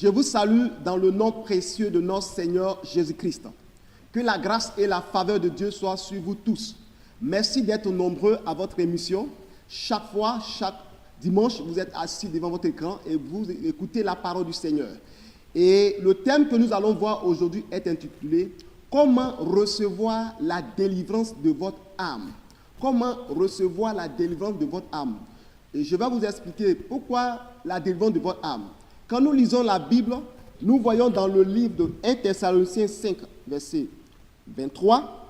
Je vous salue dans le nom précieux de notre Seigneur Jésus-Christ. Que la grâce et la faveur de Dieu soient sur vous tous. Merci d'être nombreux à votre émission. Chaque fois, chaque dimanche, vous êtes assis devant votre écran et vous écoutez la parole du Seigneur. Et le thème que nous allons voir aujourd'hui est intitulé « Comment recevoir la délivrance de votre âme ?» Comment recevoir la délivrance de votre âme? Et je vais vous expliquer pourquoi la délivrance de votre âme. Quand nous lisons la Bible, nous voyons dans le livre de 1 Thessaloniciens 5, verset 23,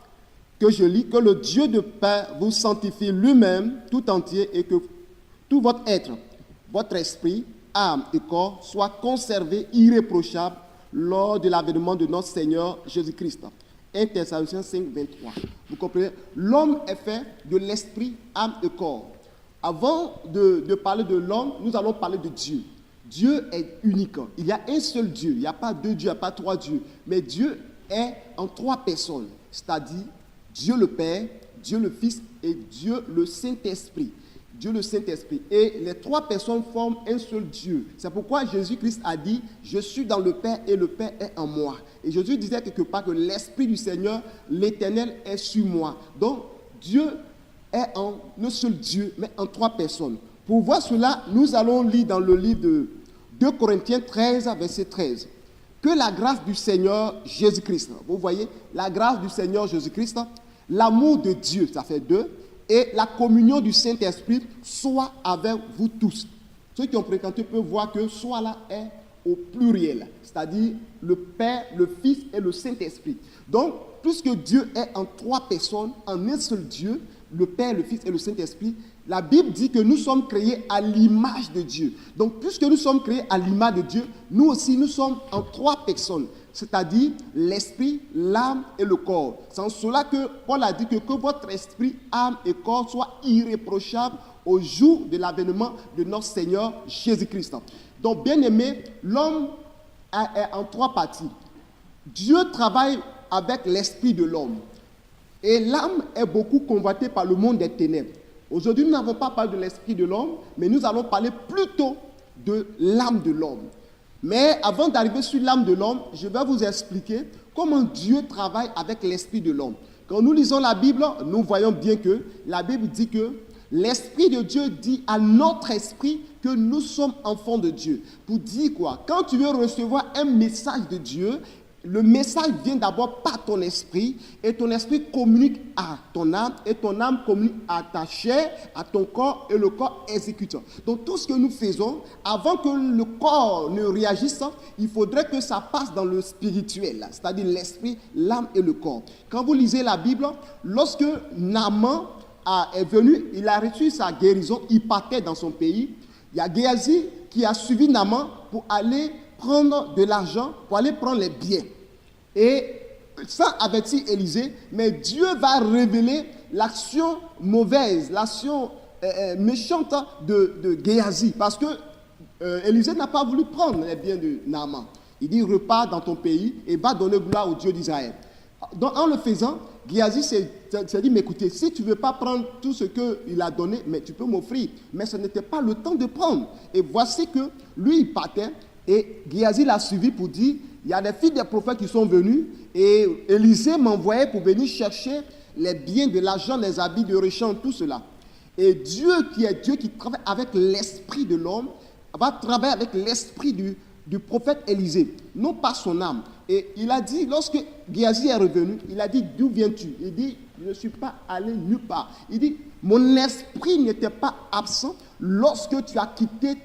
que je lis, que le Dieu de paix vous sanctifie lui-même tout entier et que tout votre être, votre esprit, âme et corps soient conservés irréprochables lors de l'avènement de notre Seigneur Jésus-Christ. 1 Thessaloniciens 5, 23. Vous comprenez? L'homme est fait de l'esprit, âme et corps. Avant de parler de l'homme, nous allons parler de Dieu. Dieu est unique. Il y a un seul Dieu. Il n'y a pas deux dieux, il n'y a pas trois dieux. Mais Dieu est en trois personnes. C'est-à-dire Dieu le Père, Dieu le Fils et Dieu le Saint-Esprit. Dieu le Saint-Esprit. Et les trois personnes forment un seul Dieu. C'est pourquoi Jésus-Christ a dit « Je suis dans le Père et le Père est en moi ». Et Jésus disait quelque part que l'Esprit du Seigneur, l'Éternel, est sur moi. Donc, Dieu est en un seul Dieu, mais en trois personnes. Pour voir cela, nous allons lire dans le livre de 2 Corinthiens 13, verset 13. Que la grâce du Seigneur Jésus-Christ, vous voyez, la grâce du Seigneur Jésus-Christ, l'amour de Dieu, ça fait 2, et la communion du Saint-Esprit soit avec vous tous. Ceux qui ont fréquenté peuvent voir que soit là est au pluriel, c'est-à-dire le Père, le Fils et le Saint-Esprit. Donc, puisque Dieu est en trois personnes, en un seul Dieu, le Père, le Fils et le Saint-Esprit, la Bible dit que nous sommes créés à l'image de Dieu. Donc, puisque nous sommes créés à l'image de Dieu, nous aussi, nous sommes en trois personnes, c'est-à-dire l'esprit, l'âme et le corps. C'est en cela que Paul a dit que votre esprit, âme et corps soient irréprochables au jour de l'avènement de notre Seigneur Jésus-Christ. Donc, bien aimé, l'homme est en trois parties. Dieu travaille avec l'esprit de l'homme. Et l'âme est beaucoup convoitée par le monde des ténèbres. Aujourd'hui, nous n'avons pas parlé de l'esprit de l'homme, mais nous allons parler plutôt de l'âme de l'homme. Mais avant d'arriver sur l'âme de l'homme, je vais vous expliquer comment Dieu travaille avec l'esprit de l'homme. Quand nous lisons la Bible, nous voyons bien que la Bible dit que l'Esprit de Dieu dit à notre esprit que nous sommes enfants de Dieu. Pour dire quoi? Quand tu veux recevoir un message de Dieu, le message vient d'abord par ton esprit et ton esprit communique à ton âme et ton âme communique à ta chair, à ton corps et le corps exécute. Donc tout ce que nous faisons, avant que le corps ne réagisse, il faudrait que ça passe dans le spirituel, c'est-à-dire l'esprit, l'âme et le corps. Quand vous lisez la Bible, lorsque Naaman est venu, il a reçu sa guérison, il partait dans son pays. Il y a Géasi qui a suivi Naaman pour aller prendre de l'argent, pour aller prendre les biens. Et ça avertit Élisée, mais Dieu va révéler l'action mauvaise, l'action méchante de Géasi, parce que Élisée n'a pas voulu prendre les biens de Naaman. Il dit, repars dans ton pays et va donner gloire au Dieu d'Israël. Donc, en le faisant, Géasi s'est dit, mais écoutez, si tu ne veux pas prendre tout ce qu'il a donné, mais tu peux m'offrir. Mais ce n'était pas le temps de prendre. Et voici que lui, il partait. Et Géasi l'a suivi pour dire, il y a des filles des prophètes qui sont venues et Élisée m'envoyait pour venir chercher les biens de l'argent, les habits de rechange, tout cela. Et Dieu qui est Dieu qui travaille avec l'esprit de l'homme, va travailler avec l'esprit du prophète Élisée, non pas son âme. Et il a dit, lorsque Géasi est revenu, il a dit, d'où viens-tu? Il dit, je ne suis pas allé nulle part. Il dit, mon esprit n'était pas absent lorsque tu as quitté,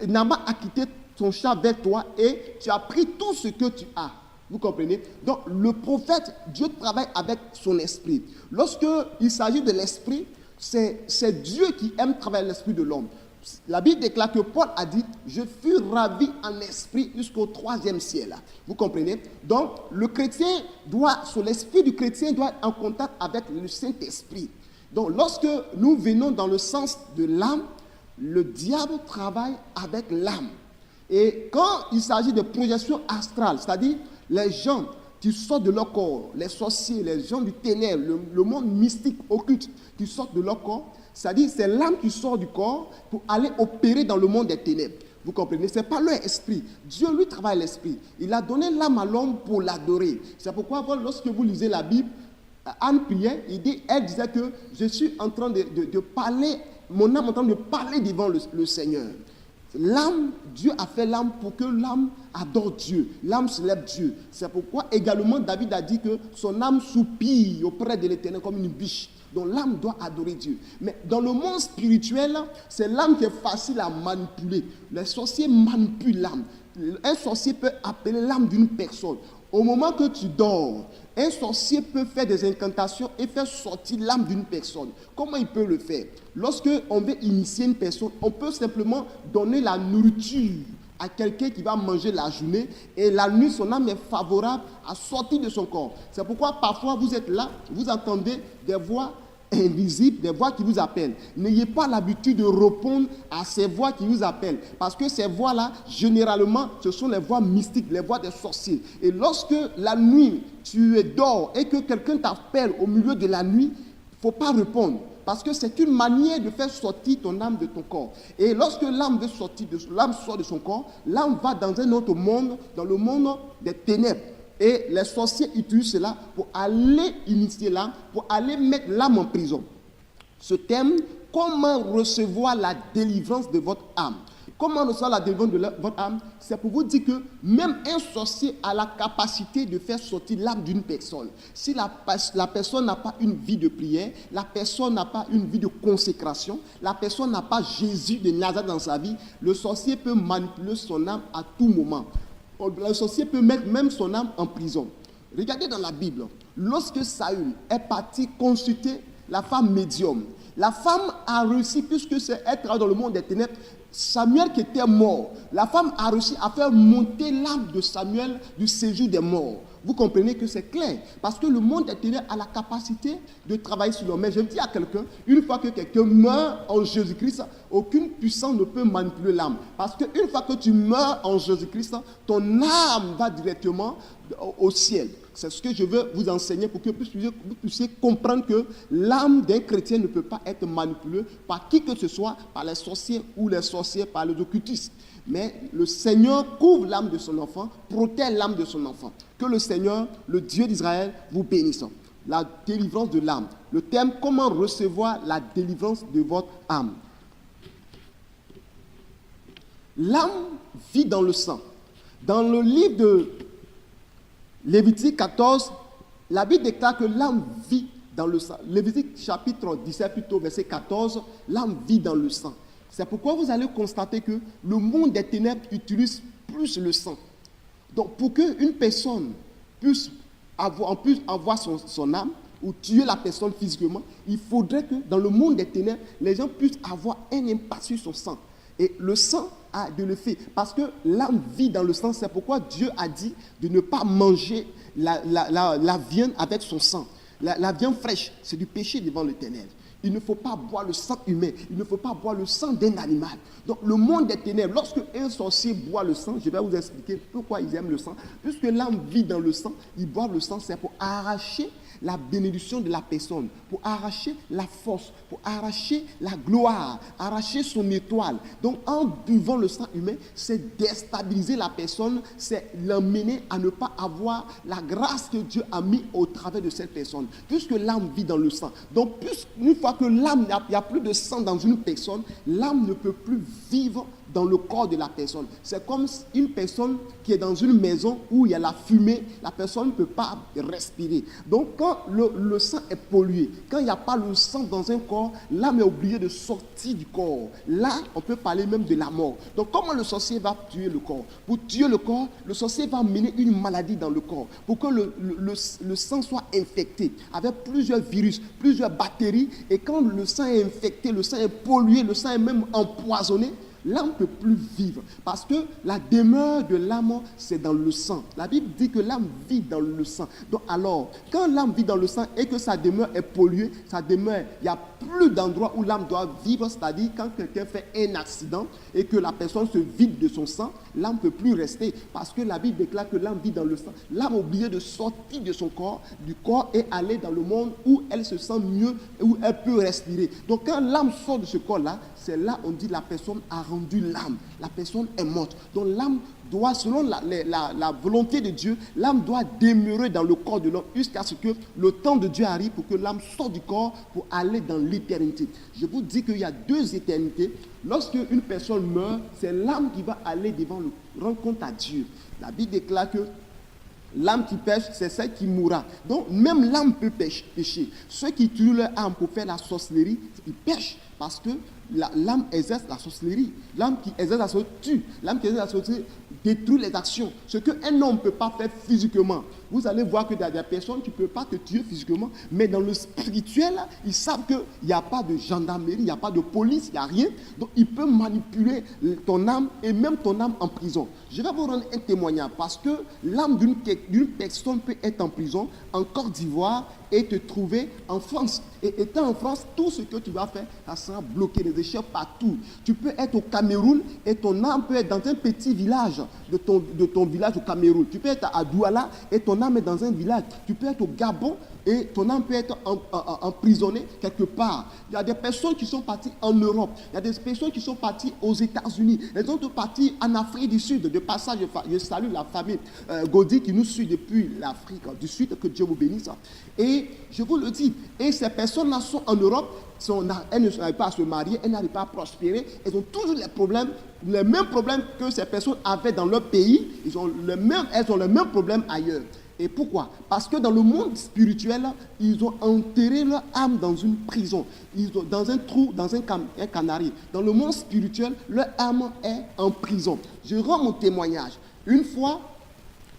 Naaman a quitté ton char vers toi et tu as pris tout ce que tu as. Vous comprenez? Donc, le prophète, Dieu travaille avec son esprit. Lorsque il s'agit de l'esprit, c'est Dieu qui aime travailler l'esprit de l'homme. La Bible déclare que Paul a dit « Je fus ravi en esprit jusqu'au 3e ciel ». Vous comprenez? Donc, le chrétien sur l'esprit du chrétien doit être en contact avec le Saint-Esprit. Donc, lorsque nous venons dans le sens de l'âme, le diable travaille avec l'âme. Et quand il s'agit de projection astrale, c'est-à-dire les gens qui sortent de leur corps, les sorciers, les gens du ténèbre, le monde mystique, occulte, qui sortent de leur corps, c'est-à-dire c'est l'âme qui sort du corps pour aller opérer dans le monde des ténèbres. Vous comprenez? Ce n'est pas leur esprit. Dieu, lui, travaille l'esprit. Il a donné l'âme à l'homme pour l'adorer. C'est pourquoi, lorsque vous lisez la Bible, Anne priait, elle disait que je suis en train de parler, mon âme est en train de parler devant le Seigneur. L'âme, Dieu a fait l'âme pour que l'âme adore Dieu, l'âme célèbre Dieu. C'est pourquoi également David a dit que son âme soupire auprès de l'Éternel comme une biche. Donc l'âme doit adorer Dieu. Mais dans le monde spirituel, c'est l'âme qui est facile à manipuler. Les sorciers manipulent l'âme. Un sorcier peut appeler l'âme d'une personne. Au moment que tu dors, un sorcier peut faire des incantations et faire sortir l'âme d'une personne. Comment il peut le faire? Lorsque on veut initier une personne, on peut simplement donner la nourriture à quelqu'un qui va manger la journée et la nuit, son âme est favorable à sortir de son corps. C'est pourquoi parfois vous êtes là, vous entendez des voix invisibles, des voix qui vous appellent. N'ayez pas l'habitude de répondre à ces voix qui vous appellent, parce que ces voix-là, généralement, ce sont les voix mystiques, les voix des sorciers. Et lorsque la nuit, tu dors et que quelqu'un t'appelle au milieu de la nuit, il ne faut pas répondre. Parce que c'est une manière de faire sortir ton âme de ton corps. Et lorsque l'âme sort de son corps, l'âme va dans un autre monde, dans le monde des ténèbres. Et les sorciers utilisent cela pour aller initier l'âme, pour aller mettre l'âme en prison. Ce thème, comment recevoir la délivrance de votre âme? Comment recevoir la délivrance de votre âme? C'est pour vous dire que même un sorcier a la capacité de faire sortir l'âme d'une personne. Si la personne n'a pas une vie de prière, la personne n'a pas une vie de consécration, la personne n'a pas Jésus de Nazareth dans sa vie, le sorcier peut manipuler son âme à tout moment. Le sorcier peut mettre même son âme en prison. Regardez dans la Bible, lorsque Saül est parti consulter la femme médium, la femme a réussi, puisque c'est elle travaille dans le monde des ténèbres, Samuel qui était mort, la femme a réussi à faire monter l'âme de Samuel du séjour des morts. Vous comprenez que c'est clair, parce que le monde des ténèbres a la capacité de travailler sur l'homme. Mais je dis à quelqu'un, une fois que quelqu'un meurt en Jésus-Christ, aucune puissance ne peut manipuler l'âme. Parce qu'une fois que tu meurs en Jésus-Christ, ton âme va directement au ciel. C'est ce que je veux vous enseigner pour que vous puissiez comprendre que l'âme d'un chrétien ne peut pas être manipulée par qui que ce soit, par les sorciers ou les sorcières, par les occultistes. Mais le Seigneur couvre l'âme de son enfant, protège l'âme de son enfant. Que le Seigneur, le Dieu d'Israël, vous bénisse. La délivrance de l'âme. Le thème, comment recevoir la délivrance de votre âme. L'âme vit dans le sang. Dans le livre de Lévitique 14, la Bible déclare que l'âme vit dans le sang. Lévitique chapitre 17, plutôt verset 14, l'âme vit dans le sang. C'est pourquoi vous allez constater que le monde des ténèbres utilise plus le sang. Donc, pour qu'une personne puisse avoir son âme ou tuer la personne physiquement, il faudrait que dans le monde des ténèbres, les gens puissent avoir un impact sur son sang. Et le sang a de l'effet. Parce que l'âme vit dans le sang, c'est pourquoi Dieu a dit de ne pas manger la viande avec son sang. La viande fraîche, c'est du péché devant l'Éternel. Il ne faut pas boire le sang humain. Il ne faut pas boire le sang d'un animal. Donc, le monde des ténèbres, lorsque un sorcier boit le sang, je vais vous expliquer pourquoi ils aiment le sang. Puisque l'âme vit dans le sang, ils boivent le sang, c'est pour arracher la bénédiction de la personne, pour arracher la force, pour arracher la gloire, arracher son étoile. Donc, en buvant le sang humain, c'est déstabiliser la personne, c'est l'emmener à ne pas avoir la grâce que Dieu a mis au travers de cette personne. Puisque l'âme vit dans le sang. Donc, une fois que l'âme, il n'y a plus de sang dans une personne, l'âme ne peut plus vivre dans le corps de la personne. C'est comme une personne qui est dans une maison où il y a la fumée, la personne ne peut pas respirer. Donc quand le sang est pollué, quand il n'y a pas le sang dans un corps, l'âme est obligée de sortir du corps. Là, on peut parler même de la mort. Donc comment le sorcier va tuer le corps? Pour tuer le corps, le sorcier va mener une maladie dans le corps pour que le sang soit infecté avec plusieurs virus, plusieurs bactéries. Et quand le sang est infecté, le sang est pollué, le sang est même empoisonné, l'âme ne peut plus vivre parce que la demeure de l'âme, c'est dans le sang. La Bible dit que l'âme vit dans le sang. Donc alors, quand l'âme vit dans le sang et que sa demeure est polluée, sa demeure, il n'y a plus d'endroit où l'âme doit vivre, c'est-à-dire quand quelqu'un fait un accident et que la personne se vide de son sang, l'âme ne peut plus rester parce que la Bible déclare que l'âme vit dans le sang. L'âme est obligée de sortir de son corps, du corps et aller dans le monde où elle se sent mieux et où elle peut respirer. Donc quand l'âme sort de ce corps-là, c'est là on dit la personne a rendu l'âme. La personne est morte. Donc l'âme doit, selon la volonté de Dieu, l'âme doit demeurer dans le corps de l'homme jusqu'à ce que le temps de Dieu arrive pour que l'âme sorte du corps pour aller dans l'éternité. Je vous dis qu'il y a 2 éternités. Lorsque une personne meurt, c'est l'âme qui va aller devant le rencontre à Dieu. La Bible déclare que l'âme qui pêche, c'est celle qui mourra. Donc, même l'âme peut pécher. Ceux qui tuent leur âme pour faire la sorcellerie, ils pêchent parce que l'âme exerce la sorcellerie. L'âme qui exerce la sorcellerie tue. L'âme qui exerce la sorcellerie détruit les actions. Ce qu'un homme ne peut pas faire physiquement. Vous allez voir que des personnes qui ne peuvent pas te tuer physiquement, mais dans le spirituel, ils savent qu'il n'y a pas de gendarmerie, il n'y a pas de police, il n'y a rien. Donc, il peut manipuler ton âme et même ton âme en prison. Je vais vous rendre un témoignage parce que l'âme d'une personne peut être en prison en Côte d'Ivoire et te trouver en France. Et étant en France, tout ce que tu vas faire, ça sera bloqué, les échelles partout. Tu peux être au Cameroun et ton âme peut être dans un petit village de ton village au Cameroun. Tu peux être à Douala et ton âme est dans un village. Tu peux être au Gabon et ton âme peut être emprisonnée quelque part. Il y a des personnes qui sont parties en Europe. Il y a des personnes qui sont parties aux États-Unis. Elles ont parties en Afrique du Sud. De passage, je salue la famille Gaudi qui nous suit depuis l'Afrique du Sud. Que Dieu vous bénisse. Et je vous le dis, et ces personnes-là sont en Europe, elles n'arrivent pas à se marier, elles n'arrivent pas à prospérer, elles ont toujours les mêmes problèmes que ces personnes avaient dans leur pays, elles ont le même problème ailleurs. Et pourquoi? Parce que dans le monde spirituel, ils ont enterré leur âme dans une prison, dans un trou, dans un canari. Dans le monde spirituel, leur âme est en prison. Je rends mon témoignage. Une fois,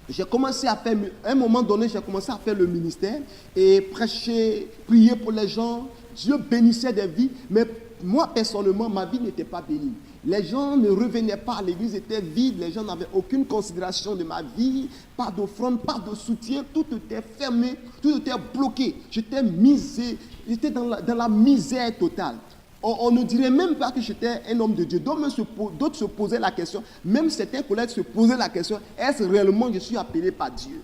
j'ai commencé à faire, à un moment donné, j'ai commencé à faire le ministère et prêcher, prier pour les gens. Dieu bénissait des vies, mais moi, personnellement, ma vie n'était pas bénie. Les gens ne revenaient pas, l'église était vide, les gens n'avaient aucune considération de ma vie, pas d'offrande, pas de soutien, tout était fermé, tout était bloqué. J'étais dans la misère totale. On ne dirait même pas que j'étais un homme de Dieu. D'autres se posaient la question, même certains collègues se posaient la question, est-ce réellement je suis appelé par Dieu?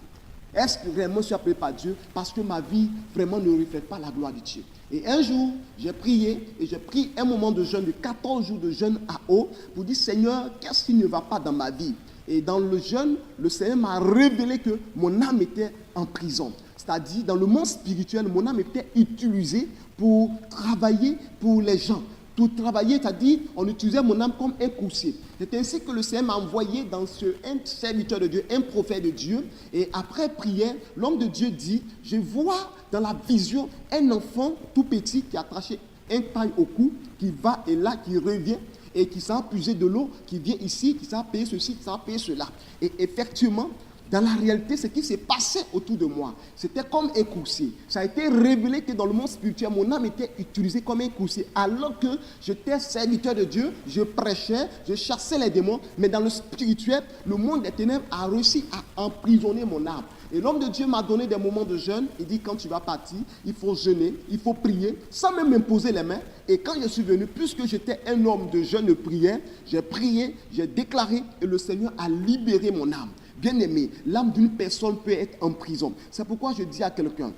Est-ce que réellement je suis appelé par Dieu? Parce que ma vie vraiment ne reflète pas la gloire de Dieu. Et un jour, j'ai prié et j'ai pris un moment de jeûne, de 14 jours de jeûne à eau, pour dire, Seigneur, qu'est-ce qui ne va pas dans ma vie? Et dans le jeûne, le Seigneur m'a révélé que mon âme était en prison. C'est-à-dire, dans le monde spirituel, mon âme était utilisée pour travailler pour les gens. Pour travailler, c'est-à-dire, on utilisait mon âme comme un coursier. C'est ainsi que le Seigneur m'a envoyé dans un serviteur de Dieu, un prophète de Dieu. Et après prière, l'homme de Dieu dit, je vois dans la vision un enfant tout petit qui a attaché un paille au cou, qui va et là, qui revient, et qui s'en puiser de l'eau, qui vient ici, qui s'en payer ceci, qui s'en payer cela. Et effectivement, dans la réalité, ce qui s'est passé autour de moi, c'était comme un coursier. Ça a été révélé que dans le monde spirituel, mon âme était utilisée comme un coursier. Alors que j'étais serviteur de Dieu, je prêchais, je chassais les démons. Mais dans le spirituel, le monde des ténèbres a réussi à emprisonner mon âme. Et l'homme de Dieu m'a donné des moments de jeûne. Il dit, quand tu vas partir, il faut jeûner, il faut prier, sans même m'imposer les mains. Et quand je suis venu, puisque j'étais un homme de jeûne de prière, j'ai prié, j'ai déclaré, et le Seigneur a libéré mon âme. Bien-aimé, l'âme d'une personne peut être en prison. C'est pourquoi je dis à quelqu'un,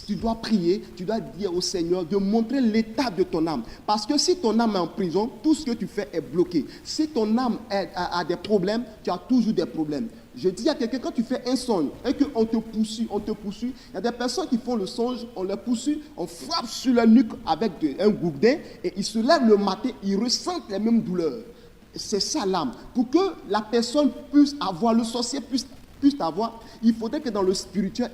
tu dois prier, tu dois dire au Seigneur de montrer l'état de ton âme. Parce que si ton âme est en prison, tout ce que tu fais est bloqué. Si ton âme a des problèmes, tu as toujours des problèmes. Je dis à quelqu'un, quand tu fais un songe et qu'on te poursuit, il y a des personnes qui font le songe, on les poursuit, on frappe sur la nuque avec un gourdin et ils se lèvent le matin, ils ressentent les mêmes douleurs. C'est ça l'âme. Pour que la personne puisse avoir, le sorcier puisse avoir, il faudrait que dans le spirituel,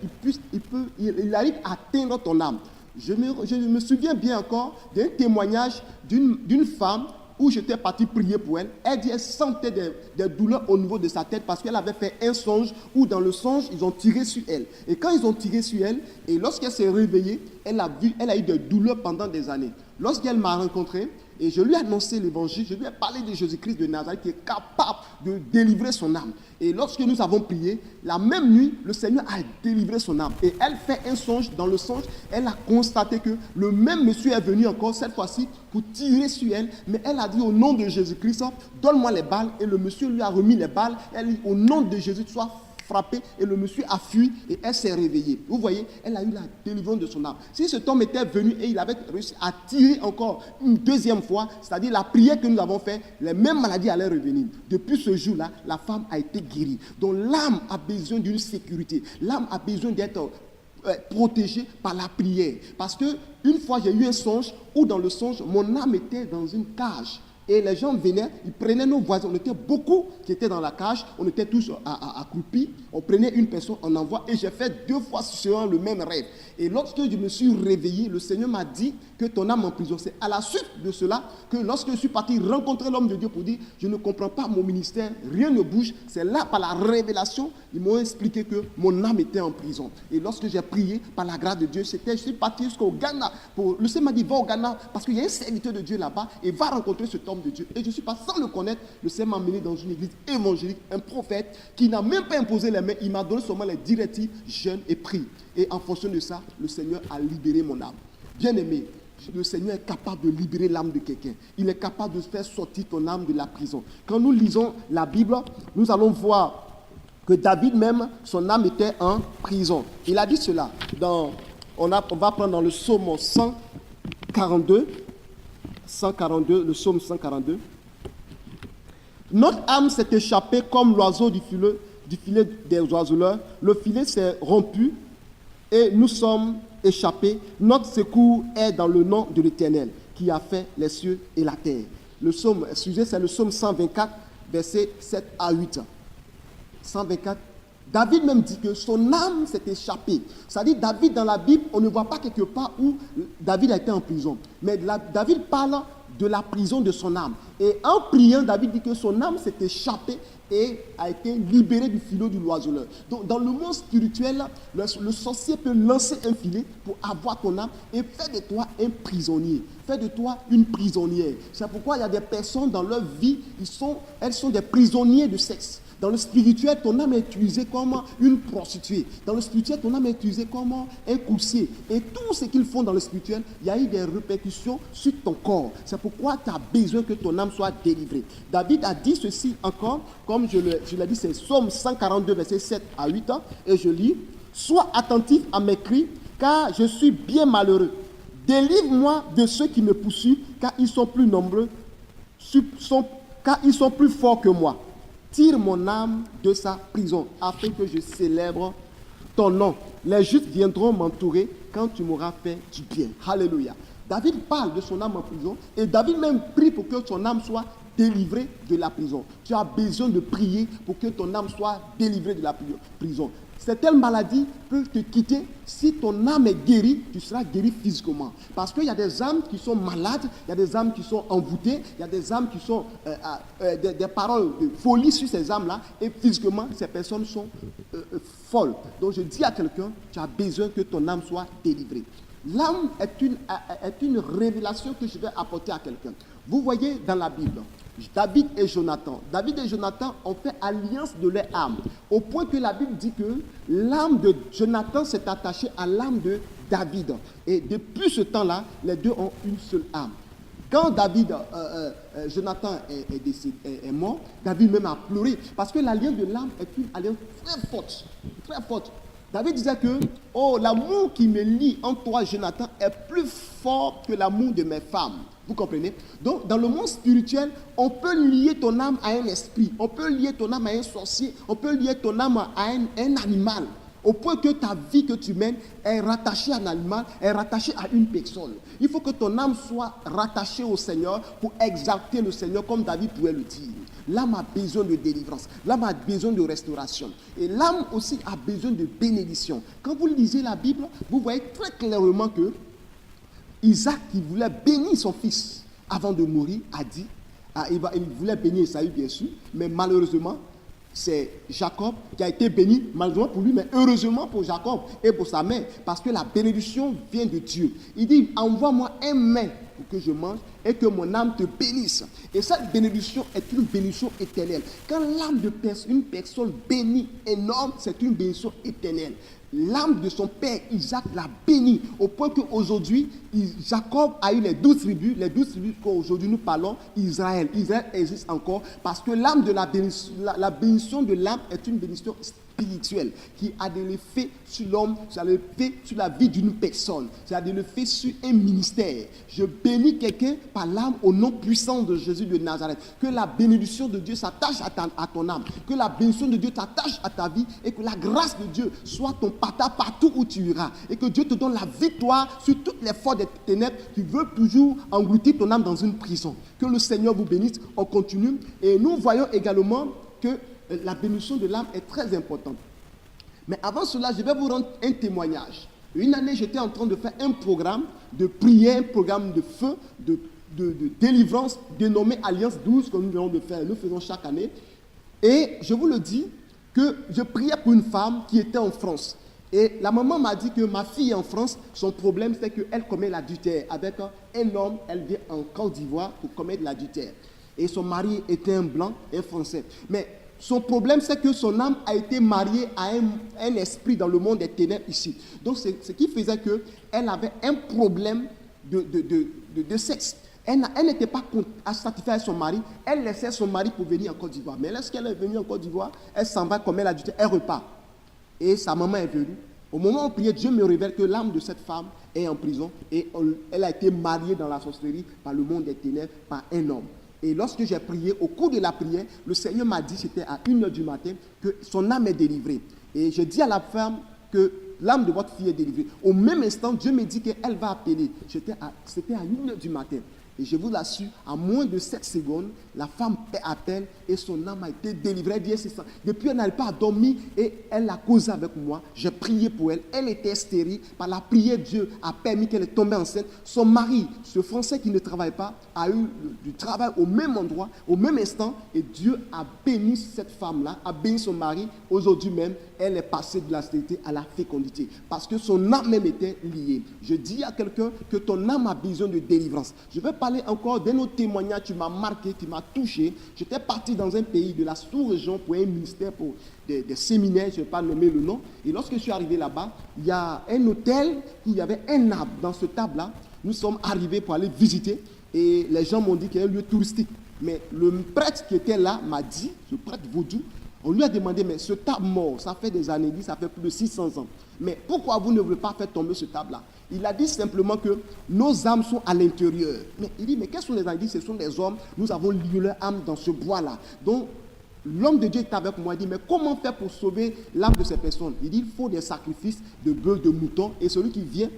il arrive à atteindre ton âme. Je me souviens bien encore d'un témoignage d'une femme où j'étais parti prier pour elle. Elle dit qu'elle sentait des douleurs au niveau de sa tête parce qu'elle avait fait un songe où dans le songe, ils ont tiré sur elle. Et quand ils ont tiré sur elle, et lorsqu'elle s'est réveillée, elle a eu des douleurs pendant des années. Lorsqu'elle m'a rencontré, et je lui ai annoncé l'évangile, je lui ai parlé de Jésus-Christ de Nazareth qui est capable de délivrer son âme. Et lorsque nous avons prié, la même nuit, le Seigneur a délivré son âme. Et elle fait un songe. Dans le songe, elle a constaté que le même monsieur est venu encore, cette fois-ci, pour tirer sur elle. Mais elle a dit au nom de Jésus-Christ, donne-moi les balles. Et le monsieur lui a remis les balles. Elle dit au nom de Jésus, sois frappé et le monsieur a fui et elle s'est réveillée. Vous voyez, elle a eu la délivrance de son âme. Si cet homme était venu et il avait réussi à tirer encore une deuxième fois, c'est-à-dire la prière que nous avons faite, les mêmes maladies allaient revenir. Depuis ce jour-là, la femme a été guérie. Donc l'âme a besoin d'une sécurité. L'âme a besoin d'être protégée par la prière. Parce que une fois j'ai eu un songe où dans le songe, mon âme était dans une cage. Et les gens venaient, ils prenaient nos voisins. On était beaucoup qui étaient dans la cage. On était tous accroupis. On prenait une personne, on envoie. Et j'ai fait 2 fois sur le même rêve. Et lorsque je me suis réveillé, le Seigneur m'a dit que ton âme en prison. C'est à la suite de cela que lorsque je suis parti rencontrer l'homme de Dieu pour dire, je ne comprends pas mon ministère, rien ne bouge. C'est là, par la révélation, ils m'ont expliqué que mon âme était en prison. Et lorsque j'ai prié, par la grâce de Dieu, je suis parti jusqu'au Ghana. Le Seigneur m'a dit, va au Ghana, parce qu'il y a un serviteur de Dieu là-bas, et va rencontrer cet homme de Dieu. Et je suis pas sans le connaître, le Seigneur m'a mené dans une église évangélique, un prophète qui n'a même pas imposé les mains, il m'a donné seulement les directives, jeûne et prie. Et en fonction de ça, le Seigneur a libéré mon âme. Bien aimé, le Seigneur est capable de libérer l'âme de quelqu'un. Il est capable de faire sortir ton âme de la prison. Quand nous lisons la Bible, nous allons voir que David même, son âme était en prison. Il a dit cela. On va prendre dans le psaume 142, le psaume 142. Notre âme s'est échappée comme l'oiseau du filet des oiseleurs. Le filet s'est rompu et nous sommes échappés. Notre secours est dans le nom de l'Éternel qui a fait les cieux et la terre. Le psaume, c'est le psaume 124, versets 7 à 8. 124. David même dit que son âme s'est échappée. C'est-à-dire, David, dans la Bible, on ne voit pas quelque part où David a été en prison. Mais David parle de la prison de son âme. Et en priant, David dit que son âme s'est échappée et a été libérée du filet du oiseleur. Donc, dans le monde spirituel, le sorcier peut lancer un filet pour avoir ton âme et faire de toi un prisonnier. Faire de toi une prisonnière. C'est pourquoi il y a des personnes dans leur vie, elles sont des prisonniers de sexe. Dans le spirituel, ton âme est utilisée comme une prostituée. Dans le spirituel, ton âme est utilisée comme un coursier. Et tout ce qu'ils font dans le spirituel, il y a eu des répercussions sur ton corps. C'est pourquoi tu as besoin que ton âme soit délivrée. David a dit ceci encore, comme je l'ai dit, c'est Psaume 142, versets 7 à 8. Et je lis, « Sois attentif à mes cris, car je suis bien malheureux. Délivre-moi de ceux qui me poursuivent, car ils sont plus nombreux, car ils sont plus forts que moi. Tire mon âme de sa prison, afin que je célèbre ton nom. Les justes viendront m'entourer quand tu m'auras fait du bien. » Alléluia. David parle de son âme en prison et David même prie pour que son âme soit délivrée de la prison. Tu as besoin de prier pour que ton âme soit délivrée de la prison. Certaines maladies peuvent te quitter. Si ton âme est guérie, tu seras guéri physiquement. Parce qu'il y a des âmes qui sont malades, il y a des âmes qui sont envoûtées, il y a des âmes qui sont des paroles de folie sur ces âmes-là. Et physiquement, ces personnes sont folles. Donc je dis à quelqu'un, tu as besoin que ton âme soit délivrée. L'âme est une révélation que je vais apporter à quelqu'un. Vous voyez dans la Bible, David et Jonathan ont fait alliance de leur âme, au point que la Bible dit que l'âme de Jonathan s'est attachée à l'âme de David. Et depuis ce temps-là, les deux ont une seule âme. Quand Jonathan est mort, David même a pleuré, parce que l'alliance de l'âme est une alliance très forte, très forte. David disait que, l'amour qui me lie entre toi et Jonathan est plus fort que l'amour de mes femmes. Vous comprenez? Donc, dans le monde spirituel, on peut lier ton âme à un esprit, on peut lier ton âme à un sorcier, on peut lier ton âme à un animal, au point que ta vie que tu mènes est rattachée à un animal, est rattachée à une personne. Il faut que ton âme soit rattachée au Seigneur pour exalter le Seigneur comme David pouvait le dire. L'âme a besoin de délivrance, l'âme a besoin de restauration. Et l'âme aussi a besoin de bénédiction. Quand vous lisez la Bible, vous voyez très clairement que Isaac, qui voulait bénir son fils avant de mourir, a dit, il voulait bénir Esaü bien sûr, mais malheureusement, c'est Jacob qui a été béni, malheureusement pour lui, mais heureusement pour Jacob et pour sa mère, parce que la bénédiction vient de Dieu. Il dit, envoie-moi un mets pour que je mange et que mon âme te bénisse. Et cette bénédiction est une bénédiction éternelle. Quand l'âme d'une personne bénie énorme, c'est une bénédiction éternelle. L'âme de son père Isaac l'a béni, au point qu'aujourd'hui, Jacob a eu les 12 tribus qu'aujourd'hui nous parlons, Israël. Israël existe encore parce que l'âme de la bénédiction de l'âme est une bénédiction spirituel qui a de l'effet sur l'homme, ça a de l'effet sur la vie d'une personne, ça a de l'effet sur un ministère. Je bénis quelqu'un par l'âme au nom puissant de Jésus de Nazareth. Que la bénédiction de Dieu s'attache à ton âme, que la bénédiction de Dieu t'attache à ta vie et que la grâce de Dieu soit ton partage partout où tu iras et que Dieu te donne la victoire sur toutes les forces des ténèbres qui veulent toujours engloutir ton âme dans une prison. Que le Seigneur vous bénisse. On continue et nous voyons également que la bénédiction de l'âme est très importante. Mais avant cela, je vais vous rendre un témoignage. Une année, j'étais en train de faire un programme de prière, un programme de feu, de délivrance, dénommé Alliance 12, que nous venons de faire. Nous faisons chaque année. Et je vous le dis, que je priais pour une femme qui était en France. Et la maman m'a dit que ma fille en France, son problème, c'est qu'elle commet l'adultère. Avec un homme, elle vient en Côte d'Ivoire pour commettre l'adultère. Et son mari était un blanc, un français. Mais son problème, c'est que son âme a été mariée à un esprit dans le monde des ténèbres ici. Donc, c'est ce qui faisait qu'elle avait un problème de sexe. Elle n'était pas satisfaite avec son mari. Elle laissait son mari pour venir en Côte d'Ivoire. Mais lorsqu'elle est venue en Côte d'Ivoire, elle s'en va comme elle a dit, elle repart. Et sa maman est venue. Au moment où on priait, Dieu me révèle que l'âme de cette femme est en prison et elle a été mariée dans la sorcellerie par le monde des ténèbres, par un homme. Et lorsque j'ai prié, au cours de la prière, le Seigneur m'a dit, c'était à 1h du matin, que son âme est délivrée. Et je dis à la femme que l'âme de votre fille est délivrée. Au même instant, Dieu me dit qu'elle va appeler. C'était à 1h du matin. Et je vous l'assure, à moins de 7 secondes, la femme appelle et son âme a été délivrée. Elle dit, c'est ça. Depuis, elle n'arrive pas à dormir et elle a causé avec moi. J'ai prié pour elle. Elle était stérile. Par la prière, Dieu a permis qu'elle est tombée enceinte. Son mari, ce Français qui ne travaille pas, a eu du travail au même endroit, au même instant. Et Dieu a béni cette femme-là, a béni son mari. Aujourd'hui même, elle est passée de la stérilité à la fécondité. Parce que son âme même était liée. Je dis à quelqu'un que ton âme a besoin de délivrance. Je vais parler encore d'un autre témoignage qui m'a marqué, qui m'a touché. J'étais parti dans un pays de la sous-région pour un ministère, pour des séminaires, je ne vais pas nommer le nom. Et lorsque je suis arrivé là-bas, il y a un hôtel où il y avait un arbre. Dans ce arbre-là, nous sommes arrivés pour aller visiter. Et les gens m'ont dit qu'il y a un lieu touristique. Mais le prêtre qui était là m'a dit, ce prêtre vaudou, on lui a demandé, mais ce arbre mort, ça fait des années, ça fait plus de 600 ans. Mais pourquoi vous ne voulez pas faire tomber ce arbre-là? Il a dit simplement que nos âmes sont à l'intérieur. Mais il dit, mais quels sont les âmes? Il dit, ce sont des hommes, nous avons lié leur âme dans ce bois-là. Donc, l'homme de Dieu est avec moi. Il dit, mais comment faire pour sauver l'âme de ces personnes? Il dit, il faut des sacrifices de bœufs, de moutons. Et celui qui vient,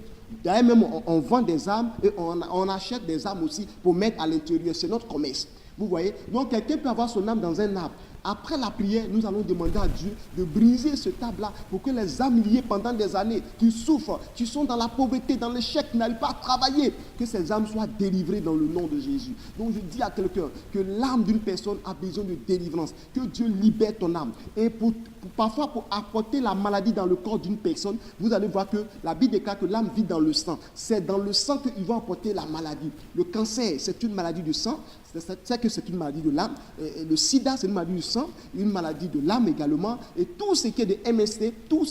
d'ailleurs même, on vend des âmes et on achète des âmes aussi pour mettre à l'intérieur. C'est notre commerce. Vous voyez? Donc, quelqu'un peut avoir son âme dans un arbre. Après la prière, nous allons demander à Dieu de briser ce arbre-là pour que les âmes liées pendant des années, qui souffrent, qui sont dans la pauvreté, dans l'échec, qui n'arrivent pas à travailler, que ces âmes soient délivrées dans le nom de Jésus. Donc je dis à quelqu'un que l'âme d'une personne a besoin de délivrance, que Dieu libère ton âme. Et parfois, pour apporter la maladie dans le corps d'une personne, vous allez voir que la Bible déclare que l'âme vit dans le sang. C'est dans le sang qu'il va apporter la maladie. Le cancer, c'est une maladie du sang, c'est que c'est une maladie de l'âme. Le sida, c'est une maladie du sang, une maladie de l'âme également. Et tout ce qui est de MST, toutes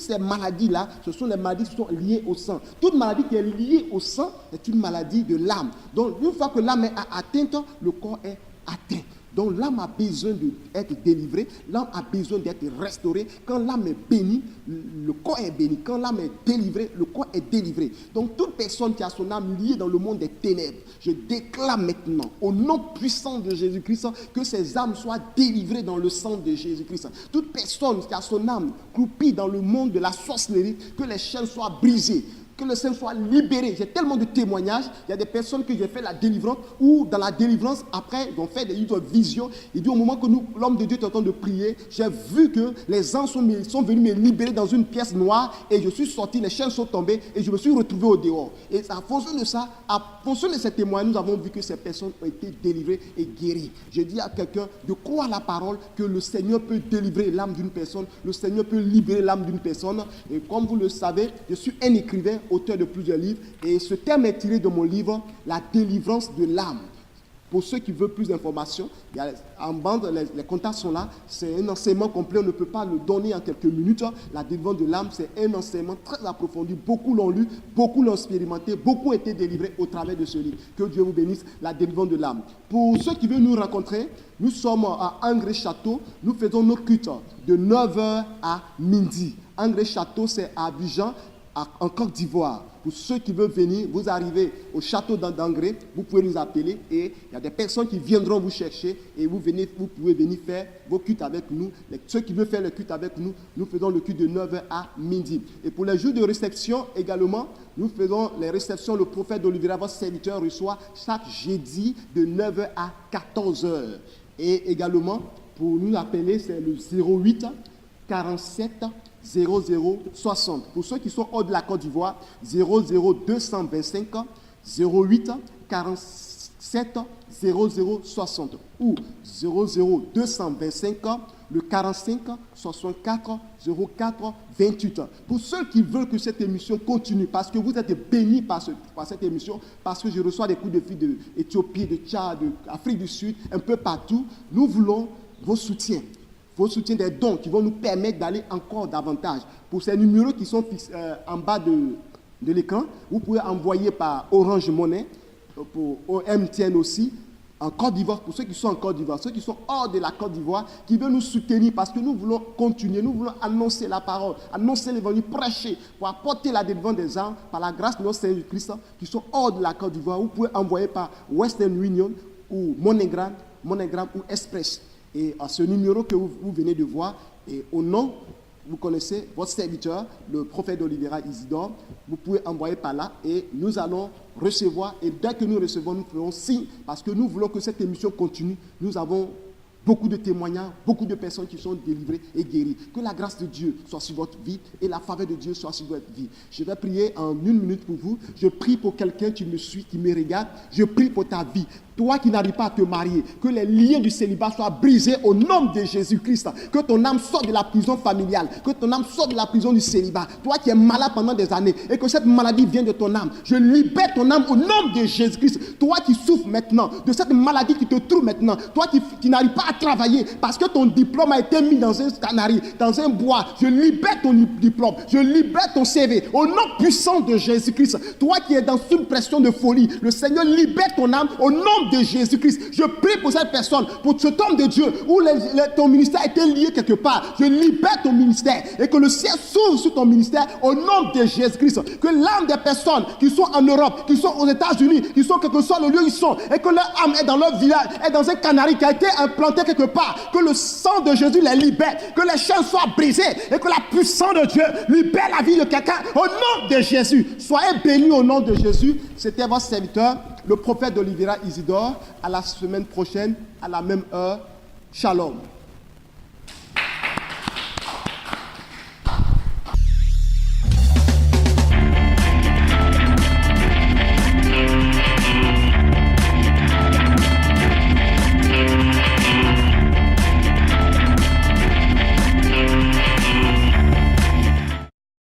ces maladies-là, ce sont les maladies qui sont liées au sang. Toute maladie qui est liée au sang est une maladie de l'âme. Donc, une fois que l'âme est atteinte, le corps est atteint. Donc l'âme a besoin d'être délivrée, l'âme a besoin d'être restaurée. Quand l'âme est bénie, le corps est béni. Quand l'âme est délivrée, le corps est délivré. Donc toute personne qui a son âme liée dans le monde des ténèbres, je déclare maintenant, au nom puissant de Jésus-Christ, que ces âmes soient délivrées dans le sang de Jésus-Christ. Toute personne qui a son âme croupie dans le monde de la sorcellerie, que les chaînes soient brisées. Que le Seigneur soit libéré. J'ai tellement de témoignages. Il y a des personnes que j'ai fait la délivrance, ou dans la délivrance, après, ils ont fait des visions. Il dit, au moment que l'homme de Dieu est en train de prier, j'ai vu que les anges sont venus me libérer dans une pièce noire, et je suis sorti, les chaînes sont tombées, et je me suis retrouvé au dehors. Et en fonction de ça, en fonction de ces témoignages, nous avons vu que ces personnes ont été délivrées et guéries. Je dis à quelqu'un de croire la parole, que le Seigneur peut délivrer l'âme d'une personne, le Seigneur peut libérer l'âme d'une personne. Et comme vous le savez, je suis un écrivain, auteur de plusieurs livres, et ce thème est tiré de mon livre, La délivrance de l'âme. Pour ceux qui veulent plus d'informations, en bande, les contacts sont là. C'est un enseignement complet, on ne peut pas le donner en quelques minutes. La délivrance de l'âme, c'est un enseignement très approfondi. Beaucoup l'ont lu, beaucoup l'ont expérimenté, beaucoup ont été délivrés au travers de ce livre. Que Dieu vous bénisse, la délivrance de l'âme. Pour ceux qui veulent nous rencontrer, nous sommes à Angré-Château. Nous faisons nos cultes de 9h à midi. Angré-Château, c'est à Abidjan, en Côte d'Ivoire. Pour ceux qui veulent venir, vous arrivez au château d'Angré, vous pouvez nous appeler et il y a des personnes qui viendront vous chercher et vous pouvez venir faire vos cultes avec nous. Ceux qui veulent faire le culte avec nous, nous faisons le culte de 9h à midi. Et pour les jours de réception également, nous faisons les réceptions. Le prophète d'Oliveira, votre serviteur, reçoit chaque jeudi de 9h à 14h. Et également, pour nous appeler, c'est le 08 47 00 60. Pour ceux qui sont hors de la Côte d'Ivoire, 00 225 08 47 00 60 ou 00 225 le 45 64 04 28. Pour ceux qui veulent que cette émission continue, parce que vous êtes bénis par cette émission, parce que je reçois des coups de fil d'Éthiopie, de Tchad, d'Afrique du Sud, un peu partout, nous voulons vos soutiens. Vos soutiens, des dons qui vont nous permettre d'aller encore davantage. Pour ces numéros qui sont en bas de l'écran, vous pouvez envoyer par Orange Money, pour MTN aussi, en Côte d'Ivoire, pour ceux qui sont en Côte d'Ivoire, ceux qui sont hors de la Côte d'Ivoire, qui veulent nous soutenir parce que nous voulons continuer, nous voulons annoncer la parole, annoncer l'évangile, prêcher, pour apporter la délivrance des âmes par la grâce de notre Seigneur Christ, qui sont hors de la Côte d'Ivoire. Vous pouvez envoyer par Western Union ou MoneyGram ou Express. Et à ce numéro que vous venez de voir, et au nom, vous connaissez votre serviteur, le prophète d'Oliveira Isidore, vous pouvez envoyer par là et nous allons recevoir. Et dès que nous recevons, nous ferons signe parce que nous voulons que cette émission continue. Nous avons beaucoup de témoignages, beaucoup de personnes qui sont délivrées et guéries. Que la grâce de Dieu soit sur votre vie et la faveur de Dieu soit sur votre vie. Je vais prier en 1 minute pour vous. Je prie pour quelqu'un qui me suit, qui me regarde. Je prie pour ta vie. Toi qui n'arrives pas à te marier, que les liens du célibat soient brisés au nom de Jésus-Christ. Que ton âme sorte de la prison familiale, que ton âme sorte de la prison du célibat. Toi qui es malade pendant des années et que cette maladie vient de ton âme, je libère ton âme au nom de Jésus-Christ. Toi qui souffres maintenant de cette maladie qui te trouve maintenant, toi qui n'arrives pas à travailler parce que ton diplôme a été mis dans un canari, dans un bois, je libère ton diplôme, je libère ton CV au nom puissant de Jésus-Christ. Toi qui es dans une pression de folie, le Seigneur libère ton âme au nom de Jésus-Christ. Je prie pour cette personne, pour cet homme de Dieu où ton ministère a été lié quelque part. Je libère ton ministère et que le ciel s'ouvre sur ton ministère au nom de Jésus-Christ. Que l'âme des personnes qui sont en Europe, qui sont aux États-Unis, qui sont quel que soit le lieu où ils sont, et que leur âme est dans leur village, est dans un canari qui a été implanté quelque part, que le sang de Jésus les libère, que les chaînes soient brisées et que la puissance de Dieu libère la vie de quelqu'un au nom de Jésus. Soyez bénis au nom de Jésus. C'était votre serviteur, le prophète d'Oliveira Isidore. À la semaine prochaine, à la même heure. Shalom.